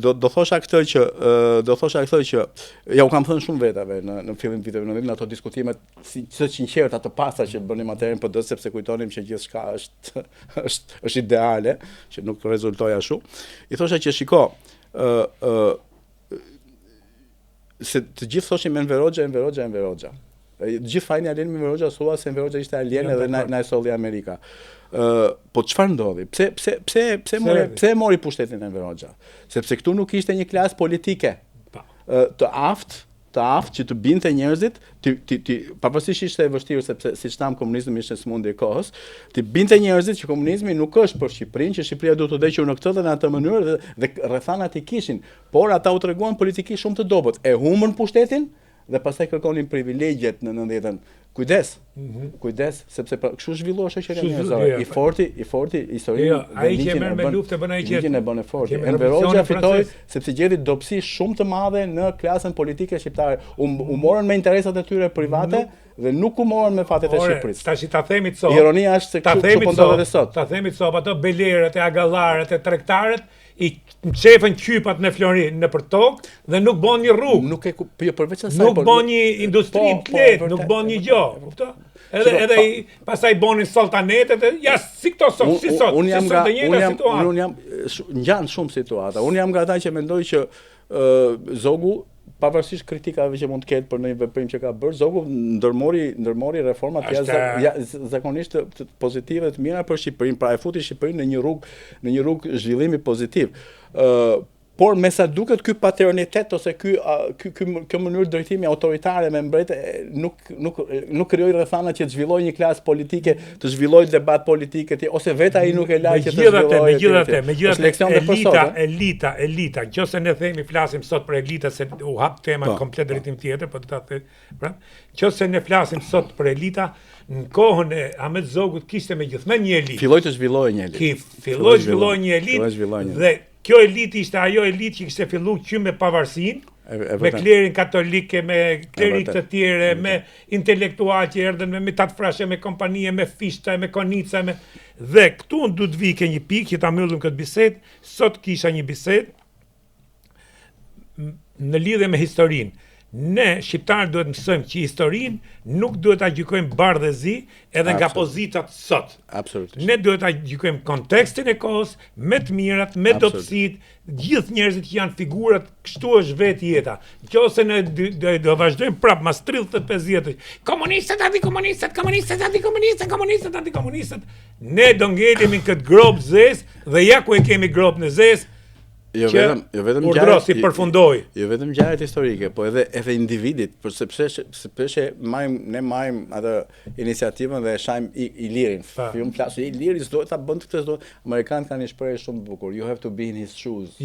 Do thosha këtë që ja u kam thënë shumë vetave në fillim të viteve 90 në ato diskutimet të sinqerta të pastra që bënim atëherë në PD, sepse kujtonim që gjithçka është ideale, që nuk rezultoi ashtu. I thosha që shiko, se të gjithë thoshin Enver Hoxha. Gjithë fajni alien me Enver Hoxha thua se Enver Hoxha ishte alien edhe na e solli Amerika. Po çfarë ndodhi? Pse mori pushtetin Enver Hoxha? Sepse këtu nuk ishte një klasë politike të aftë që të binte njerëzit, pavarësisht ishte e vështirë sepse siç tham komunizmi ishte smundje e kohës, të binte njerëzit që komunizmi nuk është për Shqipërinë, që Shqipëria duhet të udhëhequr në këtë dhe në atë mënyrë dhe rrethanat i kishin, por ata u treguan politikisht shumë të dobët. E humbën pushtetin dhe pastaj kërkonin privilegjet në 90-ën. Kujdes, sepse kështu zhvillohet shoqëria njerëzore. I forti historinë. Ai që merr me luftë bën ai që ligjin e bën e fortë. Enver Hoxha fitoi sepse gjeti dobësi shumë të madhe në klasën politike shqiptare. U morën me interesat e tyre private dhe nuk u morën me fatet e Shqipërisë. Tash ta themi të sot. Ironia është se kështu po ndodhet edhe sot. Ta themi të sot, ato belerët e agallarët e tregtarët i çefën qypat në Florinë nëpër tokë dhe nuk bën një rrugë. Përveç asaj, nuk bën një industri të lehtë, nuk bën një gjë, kupton? Edhe pastaj bonin sultanetet, ja si këto sot, si sot. Ngjan shumë situata. Unë jam nga ata që mendoj që Zogu, pavarësisht kritikave që mund të ketë për një veprim që ka bërë, Zogu ndërmori reformat zakonisht të pozitive të mira për Shqipërinë, pra e futi Shqipërinë në një rrugë zhvillimi pozitiv. Por me sa duket ky paternitet ose kjo mënyrë drejtimi autoritare me mbretë nuk krijoi rrethana që të zhvillojë një klasë politike, të zhvillojë debat politike ose vetë ai nuk e la që të zhvillojë. Megjithatë, elita, nëse ne flasim sot për elita se u hap tema në komplet drejtim tjetër, po ta them, pra, nëse ne flasim sot për elita, në kohën e Ahmet Zogut kishte megjithënë një elitë. Filloi të zhvillohej një elitë. Filloi të zhvillohej një elitë dhe kjo elitë ishte ajo elitë që kishte filluar që me pavarësinë, me klerin katolike, me klerik të tjerë, me intelektual që erdhen me tatfrashe, me kompanie, me fishta, me konica, dhe këtu duhet vike një pikë që ta mbyllim këtë bisedë. Sot kisha një bisedë në lidhje me historinë. Ne shqiptarët duhet mësojmë që historinë nuk duhet ta gjykojmë bardhëzi edhe nga pozitat sot. Absolutisht. Ne duhet ta gjykojmë kontekstin e kohës, me të mirat, me dobësitë, gjithë njerëzit që janë figurat, kështu është vetë jeta. Nëse ne do vazhdojmë prapë mas 35 vjetësh, komunistët, antikomunistët, ne do ngelemi në këtë grop zezë dhe ja ku e kemi grop në zezë. Jo vetëm urdhrosi përfundoi. Jo vetëm ngjarjet historike, po edhe individit, sepse ne marrim atë iniciativën dhe e shajm Ilirin. Film flas Iliri s'do ta bën këtë, amerikanët kanë një shprehje shumë të bukur. You have to be in his shoes.